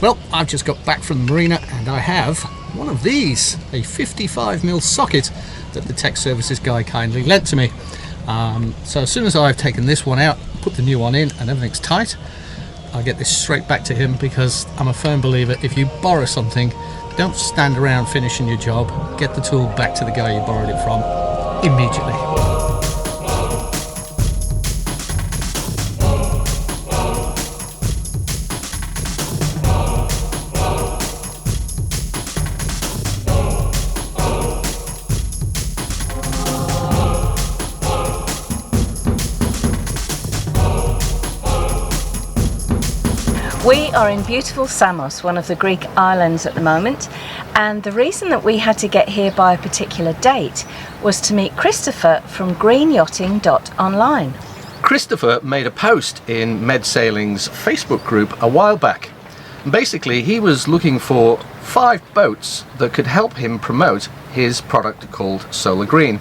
Well, I've just got back from the marina and I have one of these, a 55mm socket that the tech services guy kindly lent to me. So as soon as I've taken this one out, put the new one in and everything's tight, I'll get this straight back to him, because I'm a firm believer if you borrow something, don't stand around finishing your job. Get the tool back to the guy you borrowed it from immediately. We are in beautiful Samos, one of the Greek islands at the moment, and the reason that we had to get here by a particular date was to meet Christopher from Green Yachting.online. Christopher made a post in Med Sailing's Facebook group a while back. Basically, he was looking for 5 boats that could help him promote his product called Solar Green.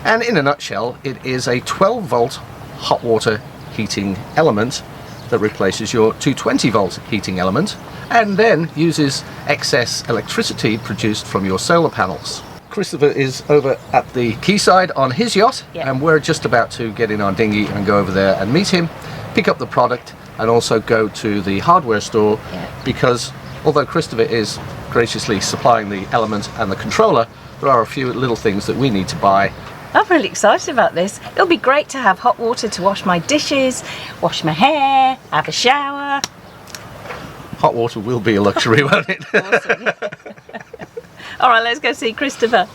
And in a nutshell, it is a 12-volt hot water heating element that replaces your 220-volt heating element and then uses excess electricity produced from your solar panels. Christopher is over at the quayside on his yacht, and we're just about to get in our dinghy and go over there and meet him, pick up the product, and also go to the hardware store, because although Christopher is graciously supplying the element and the controller, there are a few little things that we need to buy. I'm really excited about this. It'll be great to have hot water to wash my dishes, wash my hair, have a shower. Hot water will be a luxury, won't it? Awesome. All right, let's go see Christopher.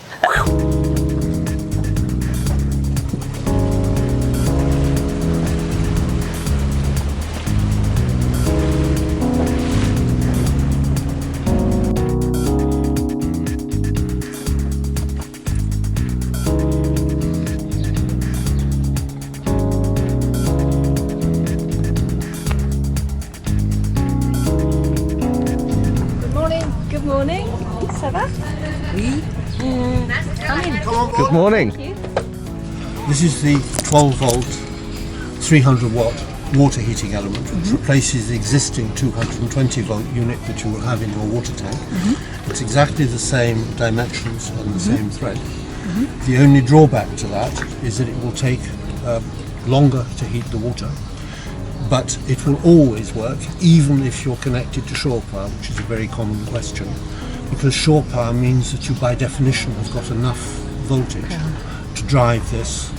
Good morning. This is the 12-volt, 300-watt water heating element, which replaces the existing 220-volt unit that you will have in your water tank. It's exactly the same dimensions and the same thread. The only drawback to that is that it will take longer to heat the water, but it will always work, even if you're connected to shore power, which is a very common question, because shore power means that you by definition have got enough voltage to drive this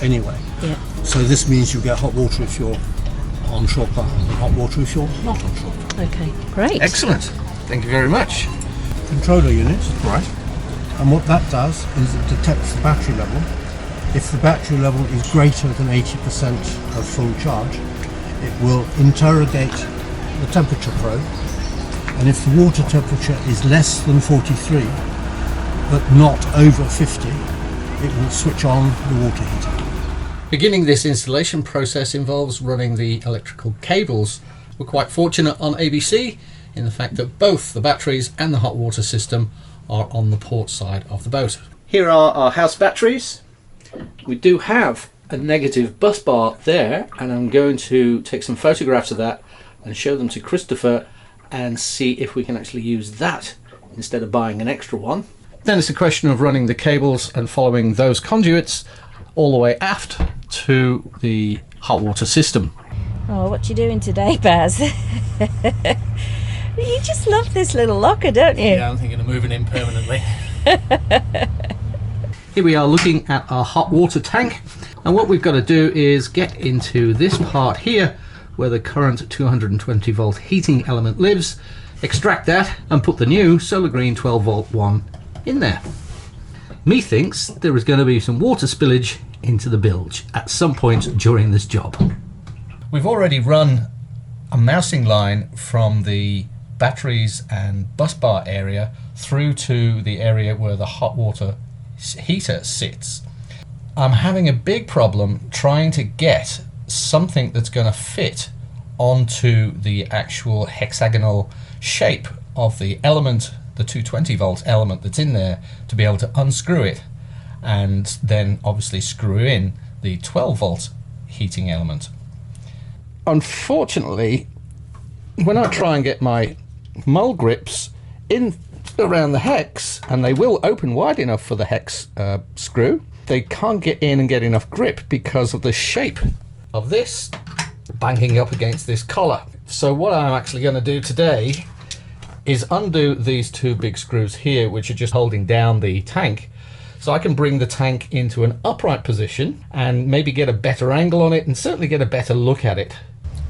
anyway. So this means you get hot water if you're on shore power and hot water if you're not on shore power. Okay, great. Excellent. Thank you very much. Controller unit. Right. And what that does is it detects the battery level. If the battery level is greater than 80% of full charge, it will interrogate the temperature probe, and if the water temperature is less than 43 but not over 50, it will switch on the water heater. Beginning this installation process involves running the electrical cables. We're quite fortunate on ABC in the fact that both the batteries and the hot water system are on the port side of the boat. Here are our house batteries. We do have a negative bus bar there, and I'm going to take some photographs of that and show them to Christopher and see if we can actually use that instead of buying an extra one. Then it's a question of running the cables and following those conduits all the way aft to the hot water system. Oh, what you doing today, Baz? You just love this little locker, don't you? Yeah, I'm thinking of moving in permanently. Here we are looking at our hot water tank, and what we've got to do is get into this part here where the current 220 volt heating element lives, extract that and put the new Solar Green 12 volt one in there. Methinks there is going to be some water spillage into the bilge at some point during this job. We've already run a mousing line from the batteries and bus bar area through to the area where the hot water heater sits. I'm having a big problem trying to get something that's going to fit onto the actual hexagonal shape of the element, the 220 volt element that's in there, to be able to unscrew it and then obviously screw in the 12 volt heating element. Unfortunately, when I try and get my mole grips in around the hex, and they will open wide enough for the hex screw. They can't get in and get enough grip because of the shape of this banging up against this collar. So what I'm actually going to do today is undo these two big screws here, which are just holding down the tank, so I can bring the tank into an upright position and maybe get a better angle on it and certainly get a better look at it.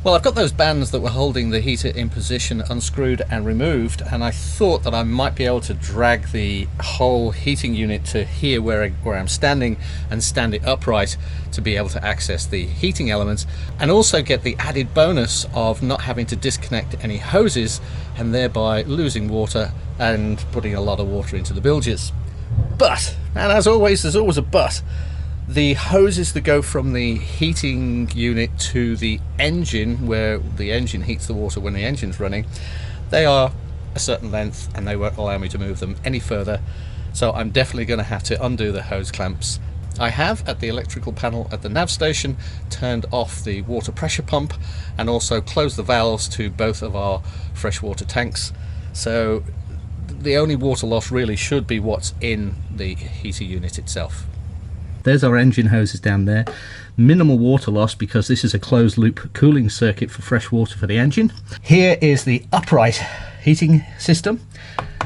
Well, I've got those bands that were holding the heater in position unscrewed and removed, and I thought that I might be able to drag the whole heating unit to here where I'm standing and stand it upright to be able to access the heating elements, and also get the added bonus of not having to disconnect any hoses and thereby losing water and putting a lot of water into the bilges. But, and as always, there's always a but, the hoses that go from the heating unit to the engine, where the engine heats the water when the engine's running, they are a certain length and they won't allow me to move them any further, so I'm definitely going to have to undo the hose clamps. I have, at the electrical panel at the nav station, turned off the water pressure pump and also closed the valves to both of our freshwater tanks, so the only water loss really should be what's in the heater unit itself. There's our engine hoses down there. Minimal water loss because this is a closed loop cooling circuit for fresh water for the engine. Here is the upright heating system,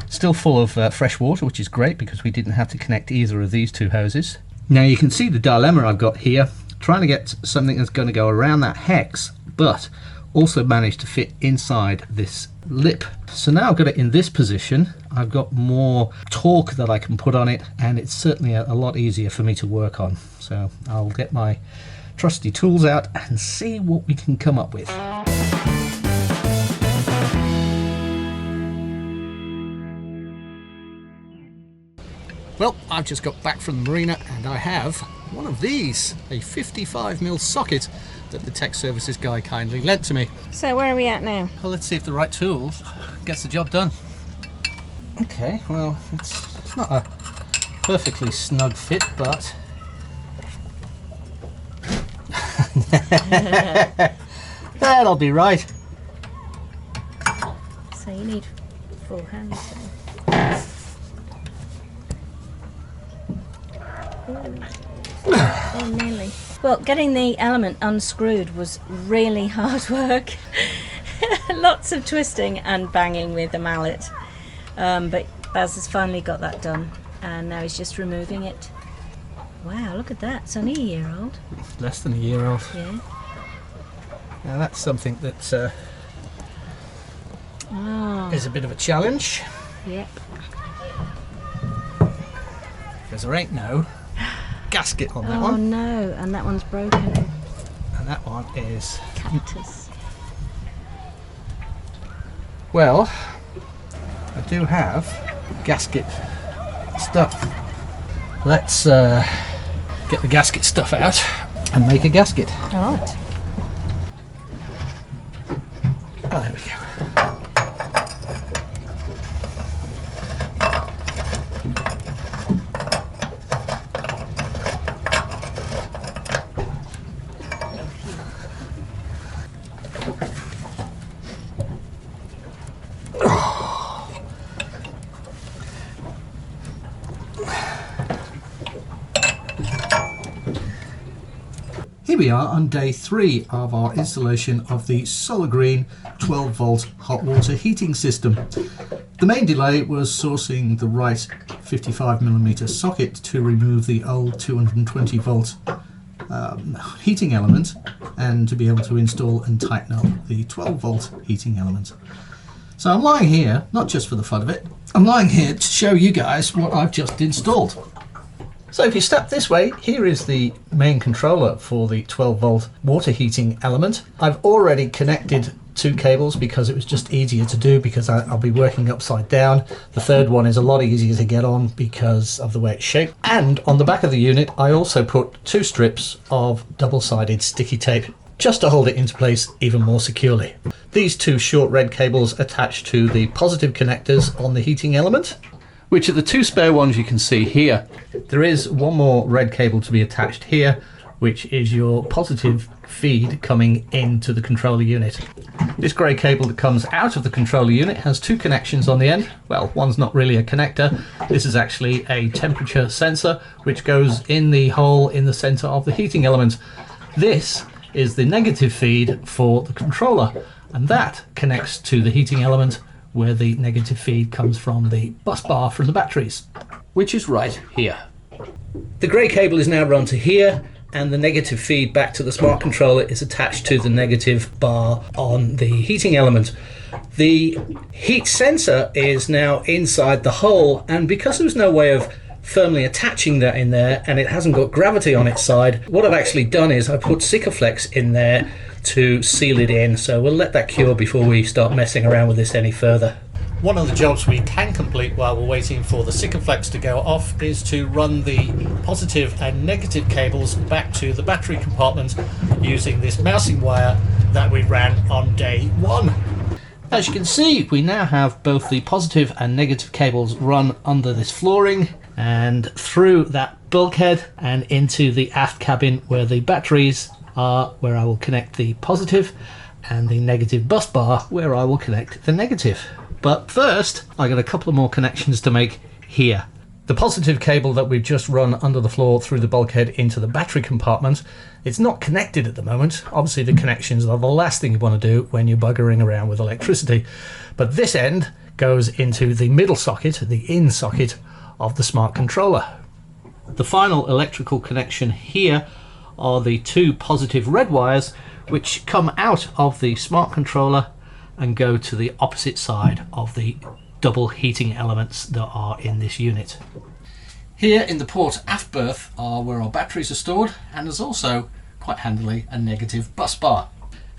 still full of fresh water, which is great because we didn't have to connect either of these two hoses. Now you can see the dilemma I've got here, trying to get something that's going to go around that hex but also manage to fit inside this lip. So now I've got it in this position, I've got more torque that I can put on it, and it's certainly a lot easier for me to work on. So I'll get my trusty tools out and see what we can come up with. Well, I've just got back from the marina and I have one of these, a 55mm socket that the tech services guy kindly lent to me. So where are we at now? Well, let's see if the right tool gets the job done. Okay, well, it's not a perfectly snug fit, but that'll be right. So you need full hands then. Oh, nearly. Well, getting the element unscrewed was really hard work. Lots of twisting and banging with the mallet. But Baz has finally got that done, and now he's just removing it. Wow, look at that. It's only a year old. Less than a year old. Yeah. Now that's something that is a bit of a challenge. Yep. Because there ain't no gasket on that Oh one. no, and that one's broken. And that one is... Cactus. Well, I do have gasket stuff. Let's get the gasket stuff out and make a gasket. All right. Oh, there we go. Here we are on day 3 of our installation of the Solar Green 12 volt hot water heating system. The main delay was sourcing the right 55mm socket to remove the old 220 volt heating element and to be able to install and tighten up the 12 volt heating element. So I'm lying here, not just for the fun of it, I'm lying here to show you guys what I've just installed. So if you step this way, here is the main controller for the 12 volt water heating element. I've already connected 2 cables because it was just easier to do because I'll be working upside down. The third one is a lot easier to get on because of the way it's shaped. And on the back of the unit, I also put 2 strips of double-sided sticky tape just to hold it into place even more securely. These 2 short red cables attach to the positive connectors on the heating element, which are the 2 spare ones you can see here. There is one more red cable to be attached here which is your positive feed coming into the controller unit. This grey cable that comes out of the controller unit has two connections on the end. Well, one's not really a connector. This is actually a temperature sensor which goes in the hole in the center of the heating element. This is the negative feed for the controller, and that connects to the heating element where the negative feed comes from the bus bar from the batteries, which is right here. The grey cable is now run to here, and the negative feed back to the smart controller is attached to the negative bar on the heating element. The heat sensor is now inside the hole, and because there's no way of firmly attaching that in there and it hasn't got gravity on its side, what I've actually done is I put Sikaflex in there to seal it in. So we'll let that cure before we start messing around with this any further. One of the jobs we can complete while we're waiting for the Sikaflex to go off is to run the positive and negative cables back to the battery compartment using this mousing wire that we ran on day one. As you can see, we now have both the positive and negative cables run under this flooring and through that bulkhead and into the aft cabin where the batteries are, where I will connect the positive, and the negative bus bar where I will connect the negative. But first, I got a couple of more connections to make here. The positive cable that we've just run under the floor through the bulkhead into the battery compartment, it's not connected at the moment. Obviously the connections are the last thing you want to do when you're buggering around with electricity. But this end goes into the middle socket, the in socket of the smart controller. The final electrical connection here are the two positive red wires which come out of the smart controller and go to the opposite side of the double heating elements that are in this unit. Here in the port aft berth are where our batteries are stored, and there's also, quite handily, a negative bus bar.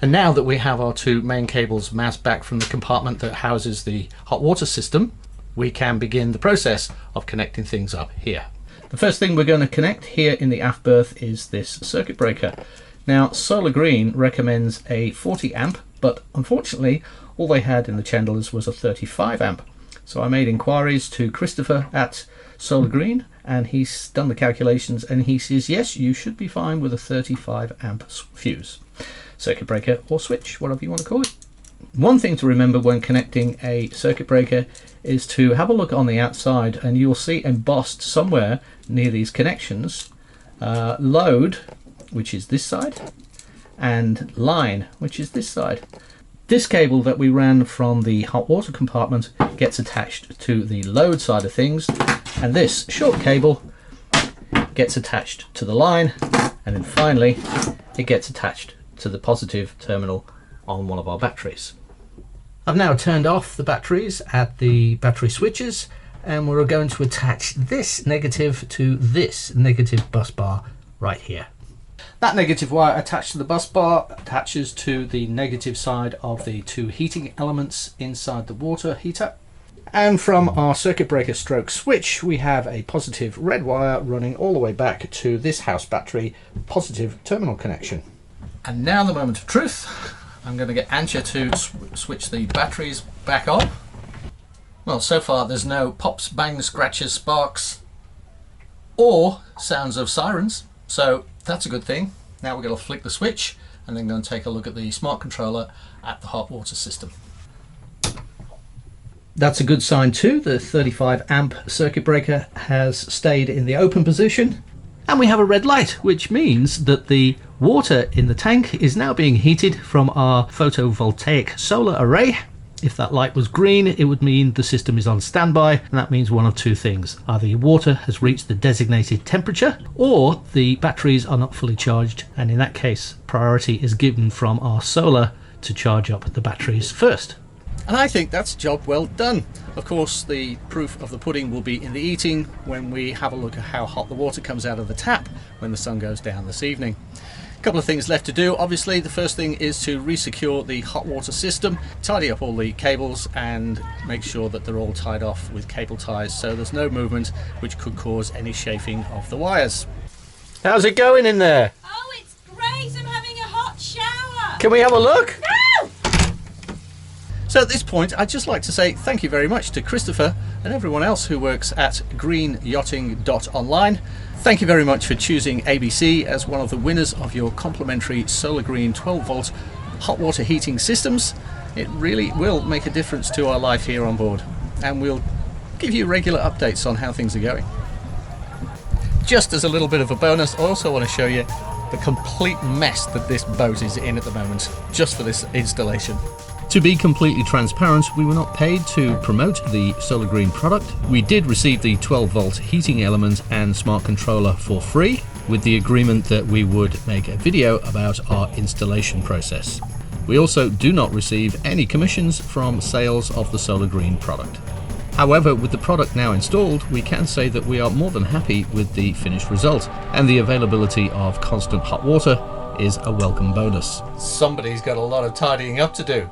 And now that we have our two main cables mounted back from the compartment that houses the hot water system, we can begin the process of connecting things up here. The first thing we're going to connect here in the aft berth is this circuit breaker. Now, Solar Green recommends a 40 amp, but unfortunately all they had in the chandlers was a 35 amp. So I made inquiries to Christopher at Solar Green, and he's done the calculations and he says yes, you should be fine with a 35 amp fuse, circuit breaker or switch, whatever you want to call it. One thing to remember when connecting a circuit breaker is to have a look on the outside, and you'll see embossed somewhere near these connections load, which is this side, and line, which is this side. This cable that we ran from the hot water compartment gets attached to the load side of things, and this short cable gets attached to the line, and then finally it gets attached to the positive terminal on one of our batteries. I've now turned off the batteries at the battery switches, and we're going to attach this negative to this negative bus bar right here. That negative wire attached to the bus bar attaches to the negative side of the two heating elements inside the water heater. And from our circuit breaker stroke switch, we have a positive red wire running all the way back to this house battery positive terminal connection. And now the moment of truth. I'm going to get Antje to switch the batteries back on. Well, so far there's no pops, bangs, scratches, sparks, or sounds of sirens, so that's a good thing. Now we're going to flick the switch and then going to take a look at the smart controller at the hot water system. That's a good sign too. The 35 amp circuit breaker has stayed in the open position, and we have a red light, which means that the water in the tank is now being heated from our photovoltaic solar array. If that light was green, it would mean the system is on standby, and that means one of two things. Either your water has reached the designated temperature, or the batteries are not fully charged, and in that case priority is given from our solar to charge up the batteries first. And I think that's a job well done. Of course, the proof of the pudding will be in the eating when we have a look at how hot the water comes out of the tap when the sun goes down this evening. A couple of things left to do. Obviously, the first thing is to resecure the hot water system, tidy up all the cables and make sure that they're all tied off with cable ties so there's no movement which could cause any chafing of the wires. How's it going in there? Oh, it's great. I'm having a hot shower. Can we have a look? No! So at this point, I'd just like to say thank you very much to Christopher and everyone else who works at greenyachting.online. Thank you very much for choosing ABC as one of the winners of your complimentary Solar Green 12-volt hot water heating systems. It really will make a difference to our life here on board, and we'll give you regular updates on how things are going. Just as a little bit of a bonus, I also want to show you the complete mess that this boat is in at the moment, just for this installation. To be completely transparent, we were not paid to promote the Solar Green product. We did receive the 12-volt heating element and smart controller for free, with the agreement that we would make a video about our installation process. We also do not receive any commissions from sales of the Solar Green product. However, with the product now installed, we can say that we are more than happy with the finished result, and the availability of constant hot water is a welcome bonus. Somebody's got a lot of tidying up to do.